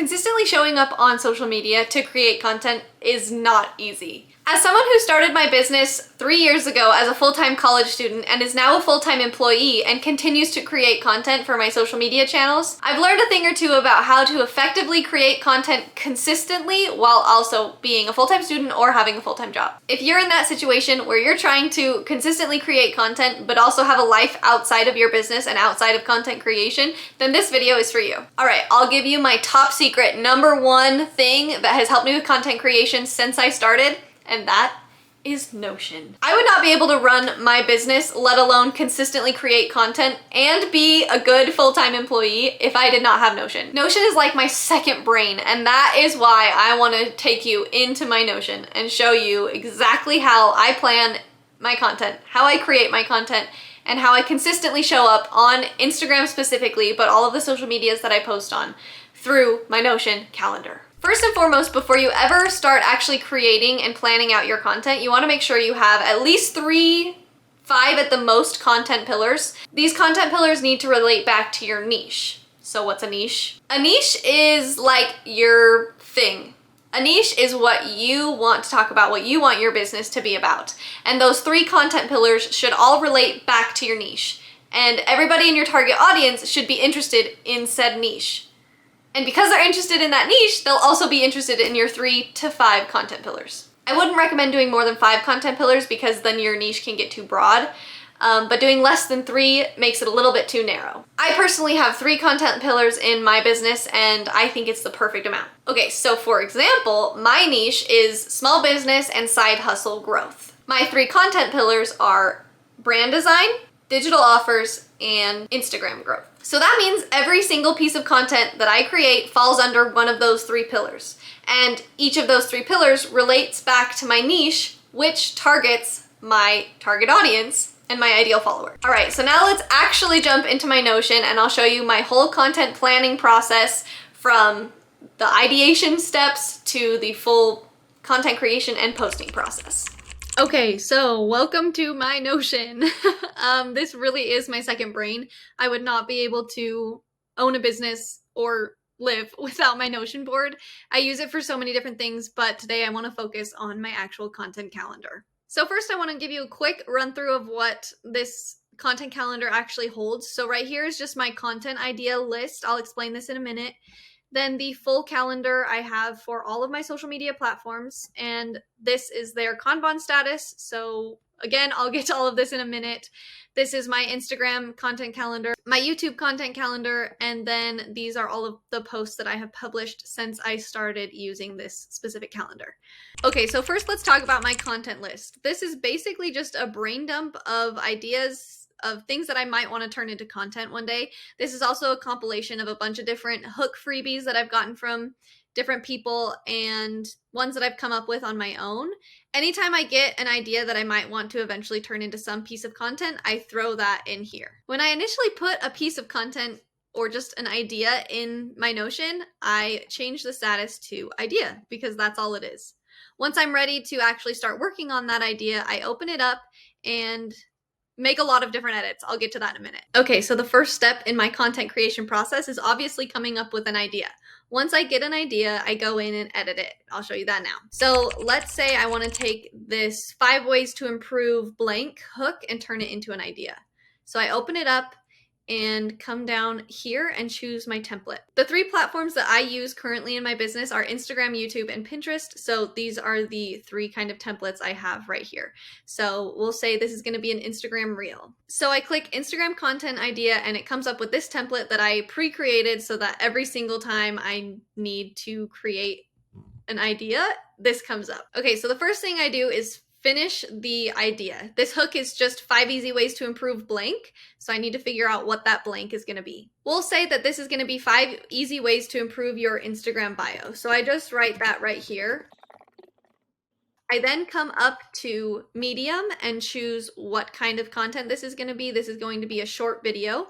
Consistently showing up on social media to create content is not easy. As someone who started my business 3 years ago as a full-time college student and is now a full-time employee and continues to create content for my social media channels, I've learned a thing or two about how to effectively create content consistently while also being a full-time student or having a full-time job. If you're in that situation where you're trying to consistently create content but also have a life outside of your business and outside of content creation, then this video is for you. All right, I'll give you my top secret #1 thing that has helped me with content creation since I started, and that is Notion. I would not be able to run my business, let alone consistently create content and be a good full-time employee if I did not have Notion. Notion is like my second brain, and that is why I want to take you into my Notion and show you exactly how I plan my content, how I create my content, and how I consistently show up on Instagram specifically, but all of the social medias that I post on through my Notion calendar. First and foremost, before you ever start actually creating and planning out your content, you want to make sure you have at least 5 at the most content pillars. These content pillars need to relate back to your niche. So what's a niche? A niche is like your thing. A niche is what you want to talk about, what you want your business to be about. And those 3 content pillars should all relate back to your niche. And everybody in your target audience should be interested in said niche. And because they're interested in that niche, they'll also be interested in your 3 to 5 content pillars. I wouldn't recommend doing more than 5 content pillars because then your niche can get too broad. But doing less than 3 makes it a little bit too narrow. I personally have 3 content pillars in my business, and I think it's the perfect amount. Okay, so for example, my niche is small business and side hustle growth. My 3 content pillars are brand design, digital offers, and Instagram growth. So that means every single piece of content that I create falls under one of those 3 pillars. And each of those 3 pillars relates back to my niche, which targets my target audience and my ideal follower. All right, so now let's actually jump into my Notion and I'll show you my whole content planning process from the ideation steps to the full content creation and posting process. Okay, so welcome to my Notion. This really is my second brain. I would not be able to own a business or live without my Notion board. I use it for so many different things, but today I want to focus on my actual content calendar. So first I want to give you a quick run through of what this content calendar actually holds. So right here is just my content idea list. I'll explain this in a minute. Then the full calendar I have for all of my social media platforms, and this is their KanBan status. So again, I'll get to all of this in a minute. This is my Instagram content calendar, my YouTube content calendar, and then these are all of the posts that I have published since I started using this specific calendar. Okay, so first let's talk about my content list. This is basically just a brain dump of ideas of things that I might want to turn into content one day. This is also a compilation of a bunch of different hook freebies that I've gotten from different people and ones that I've come up with on my own. Anytime I get an idea that I might want to eventually turn into some piece of content, I throw that in here. When I initially put a piece of content or just an idea in my Notion, I change the status to idea because that's all it is. Once I'm ready to actually start working on that idea, I open it up and make a lot of different edits. I'll get to that in a minute. Okay, so the first step in my content creation process is obviously coming up with an idea. Once I get an idea, I go in and edit it. I'll show you that now. So let's say I want to take this 5 ways to improve blank hook and turn it into an idea. So I open it up and come down here and choose my template. The 3 platforms that I use currently in my business are Instagram, YouTube, and Pinterest. So these are the 3 kind of templates I have right here. So we'll say this is going to be an Instagram reel. So I click Instagram content idea and it comes up with this template that I pre-created so that every single time I need to create an idea, this comes up. Okay, so the first thing I do is finish the idea. This hook is just 5 easy ways to improve blank. So I need to figure out what that blank is going to be. We'll say that this is going to be 5 easy ways to improve your Instagram bio. So I just write that right here. I then come up to medium and choose what kind of content this is going to be. This is going to be a short video.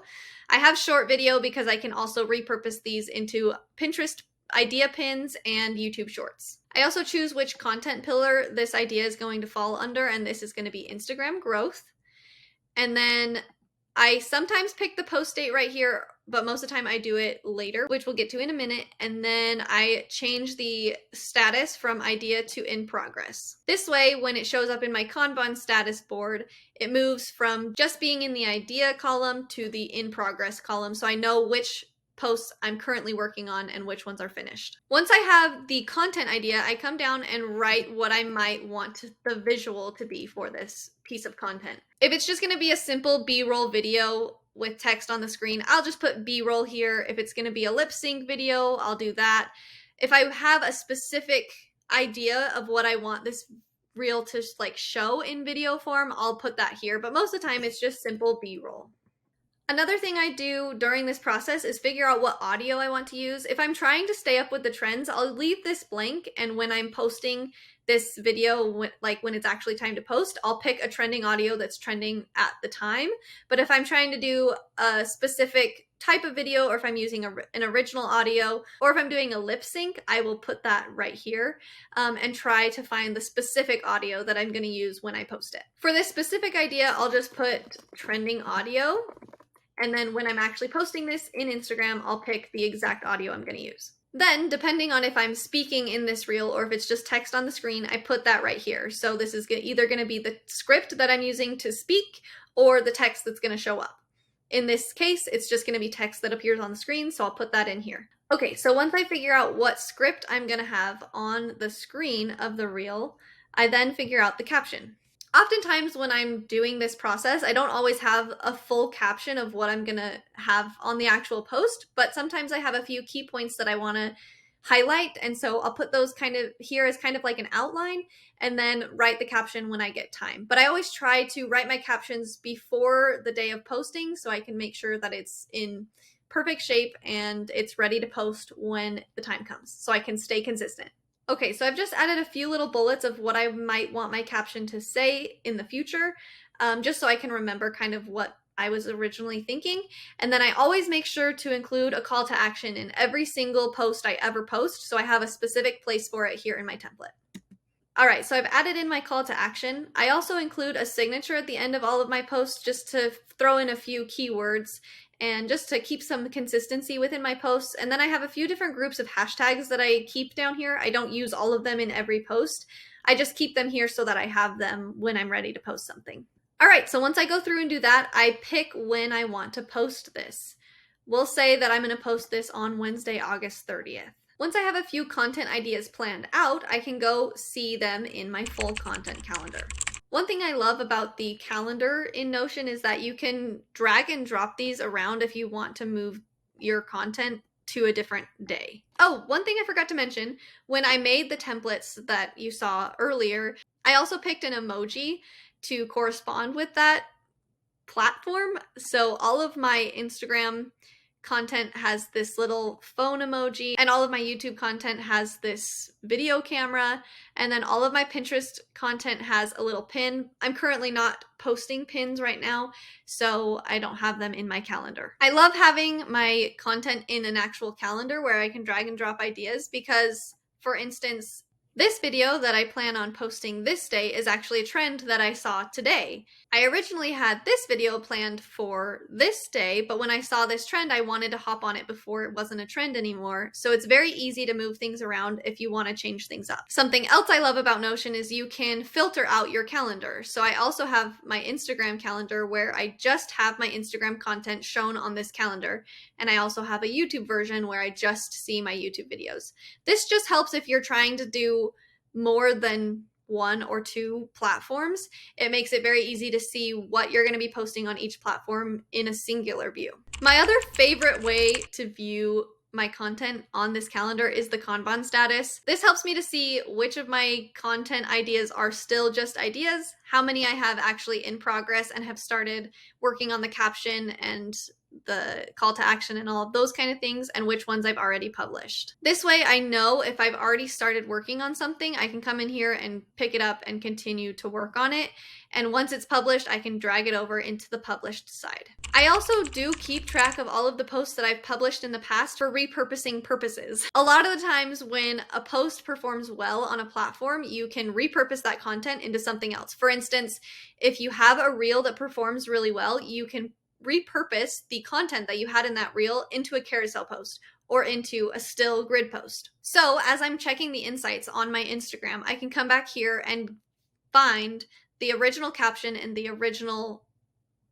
I have short video because I can also repurpose these into Pinterest idea pins and YouTube shorts. I also choose which content pillar this idea is going to fall under, and this is going to be Instagram growth. And then I sometimes pick the post date right here but most of the time I do it later, which we'll get to in a minute. And then I change the status from idea to in progress. This way, when it shows up in my Kanban status board, it moves from just being in the idea column to the in progress column, so I know which posts I'm currently working on and which ones are finished. Once I have the content idea, I come down and write what I might want the visual to be for this piece of content. If it's just going to be a simple B-roll video with text on the screen, I'll just put B-roll here. If it's going to be a lip sync video, I'll do that. If I have a specific idea of what I want this reel to like show in video form, I'll put that here, but most of the time it's just simple B-roll. Another thing I do during this process is figure out what audio I want to use. If I'm trying to stay up with the trends, I'll leave this blank, and when I'm posting this video, when it's actually time to post, I'll pick a trending audio that's trending at the time. But if I'm trying to do a specific type of video, or if I'm using an original audio, or if I'm doing a lip sync, I will put that right here and try to find the specific audio that I'm going to use when I post it. For this specific idea, I'll just put trending audio. And then when I'm actually posting this in Instagram, I'll pick the exact audio I'm going to use. Then, depending on if I'm speaking in this reel or if it's just text on the screen, I put that right here. So this is either going to be the script that I'm using to speak or the text that's going to show up. In this case, it's just going to be text that appears on the screen, so I'll put that in here. Okay, so once I figure out what script I'm going to have on the screen of the reel, I then figure out the caption. Oftentimes when I'm doing this process, I don't always have a full caption of what I'm going to have on the actual post, but sometimes I have a few key points that I want to highlight, and so I'll put those kind of here as kind of like an outline and then write the caption when I get time. But I always try to write my captions before the day of posting so I can make sure that it's in perfect shape and it's ready to post when the time comes, so I can stay consistent. Okay, so I've just added a few little bullets of what I might want my caption to say in the future, just so I can remember kind of what I was originally thinking. And then I always make sure to include a call to action in every single post I ever post, so I have a specific place for it here in my template. All right, so I've added in my call to action. I also include a signature at the end of all of my posts just to throw in a few keywords and just to keep some consistency within my posts. And then I have a few different groups of hashtags that I keep down here. I don't use all of them in every post. I just keep them here so that I have them when I'm ready to post something. All right, so once I go through and do that, I pick when I want to post this. We'll say that I'm going to post this on Wednesday, August 30th. Once I have a few content ideas planned out, I can go see them in my full content calendar. One thing I love about the calendar in Notion is that you can drag and drop these around if you want to move your content to a different day. Oh, one thing I forgot to mention, when I made the templates that you saw earlier, I also picked an emoji to correspond with that platform. So all of my Instagram content has this little phone emoji, and all of my YouTube content has this video camera, and then all of my Pinterest content has a little pin. I'm currently not posting pins right now, so I don't have them in my calendar. I love having my content in an actual calendar where I can drag and drop ideas because, for instance, this video that I plan on posting this day is actually a trend that I saw today. I originally had this video planned for this day, but when I saw this trend, I wanted to hop on it before it wasn't a trend anymore. So it's very easy to move things around if you want to change things up. Something else I love about Notion is you can filter out your calendar. So I also have my Instagram calendar where I just have my Instagram content shown on this calendar. And I also have a YouTube version where I just see my YouTube videos. This just helps if you're trying to do more than one or two platforms. It makes it very easy to see what you're going to be posting on each platform in a singular view. My other favorite way to view my content on this calendar is the Kanban status. This helps me to see which of my content ideas are still just ideas, how many I have actually in progress and have started working on the caption and the call to action and all of those kind of things, and which ones I've already published. This way I know if I've already started working on something, I can come in here and pick it up and continue to work on it. And once it's published, I can drag it over into the published side. I also do keep track of all of the posts that I've published in the past for repurposing purposes. A lot of the times when a post performs well on a platform, you can repurpose that content into something else. For instance, if you have a reel that performs really well, you can repurpose the content that you had in that reel into a carousel post or into a still grid post. So as I'm checking the insights on my Instagram, I can come back here and find the original caption and the original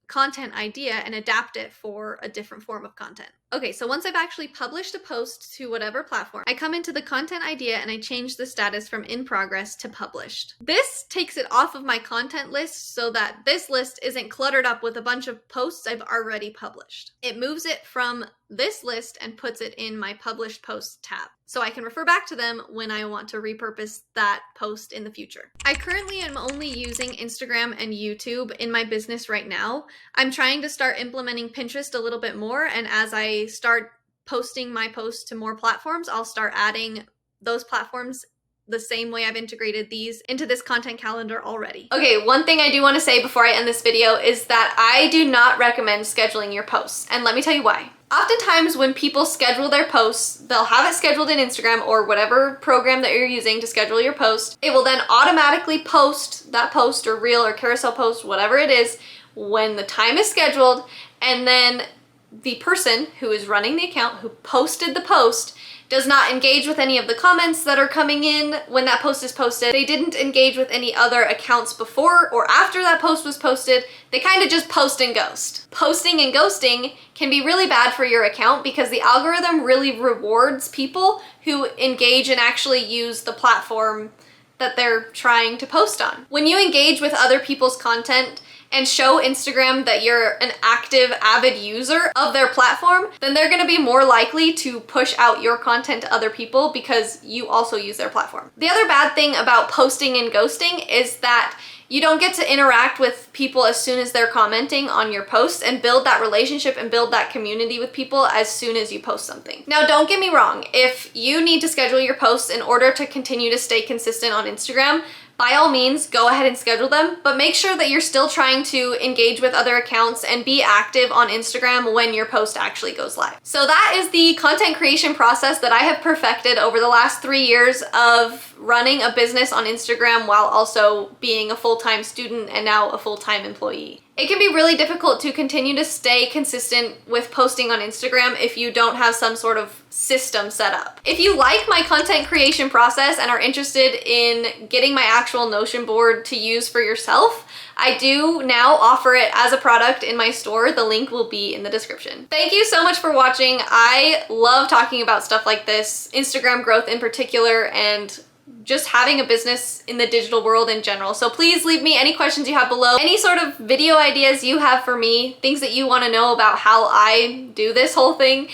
content idea and adapt it for a different form of content. Okay, so once I've actually published a post to whatever platform, I come into the content idea and I change the status from in progress to published. This takes it off of my content list so that this list isn't cluttered up with a bunch of posts I've already published. It moves it from this list and puts it in my published posts tab, so I can refer back to them when I want to repurpose that post in the future. I currently am only using Instagram and YouTube in my business right now. I'm trying to start implementing Pinterest a little bit more, and as I start posting my posts to more platforms, I'll start adding those platforms the same way I've integrated these into this content calendar already. Okay, one thing I do want to say before I end this video is that I do not recommend scheduling your posts, and let me tell you why. Oftentimes when people schedule their posts, they'll have it scheduled in Instagram or whatever program that you're using to schedule your post. It will then automatically post that post or reel or carousel post, whatever it is, when the time is scheduled, and then the person who is running the account, who posted the post, does not engage with any of the comments that are coming in when that post is posted. They didn't engage with any other accounts before or after that post was posted. They kind of just post and ghost. Posting and ghosting can be really bad for your account because the algorithm really rewards people who engage and actually use the platform that they're trying to post on. When you engage with other people's content and show Instagram that you're an active, avid user of their platform, then they're gonna be more likely to push out your content to other people because you also use their platform. The other bad thing about posting and ghosting is that you don't get to interact with people as soon as they're commenting on your posts and build that relationship and build that community with people as soon as you post something. Now, don't get me wrong. If you need to schedule your posts in order to continue to stay consistent on Instagram, by all means, go ahead and schedule them, but make sure that you're still trying to engage with other accounts and be active on Instagram when your post actually goes live. So that is the content creation process that I have perfected over the last 3 years of running a business on Instagram while also being a full-time student and now a full-time employee. It can be really difficult to continue to stay consistent with posting on Instagram if you don't have some sort of system set up. If you like my content creation process and are interested in getting my actual Notion board to use for yourself, I do now offer it as a product in my store. The link will be in the description. Thank you so much for watching. I love talking about stuff like this, Instagram growth in particular, and just having a business in the digital world in general. So please leave me any questions you have below, any sort of video ideas you have for me, things that you want to know about how I do this whole thing.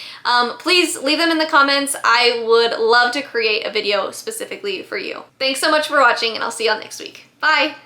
Please leave them in the comments. I would love to create a video specifically for you. Thanks so much for watching, and I'll see you all next week. Bye!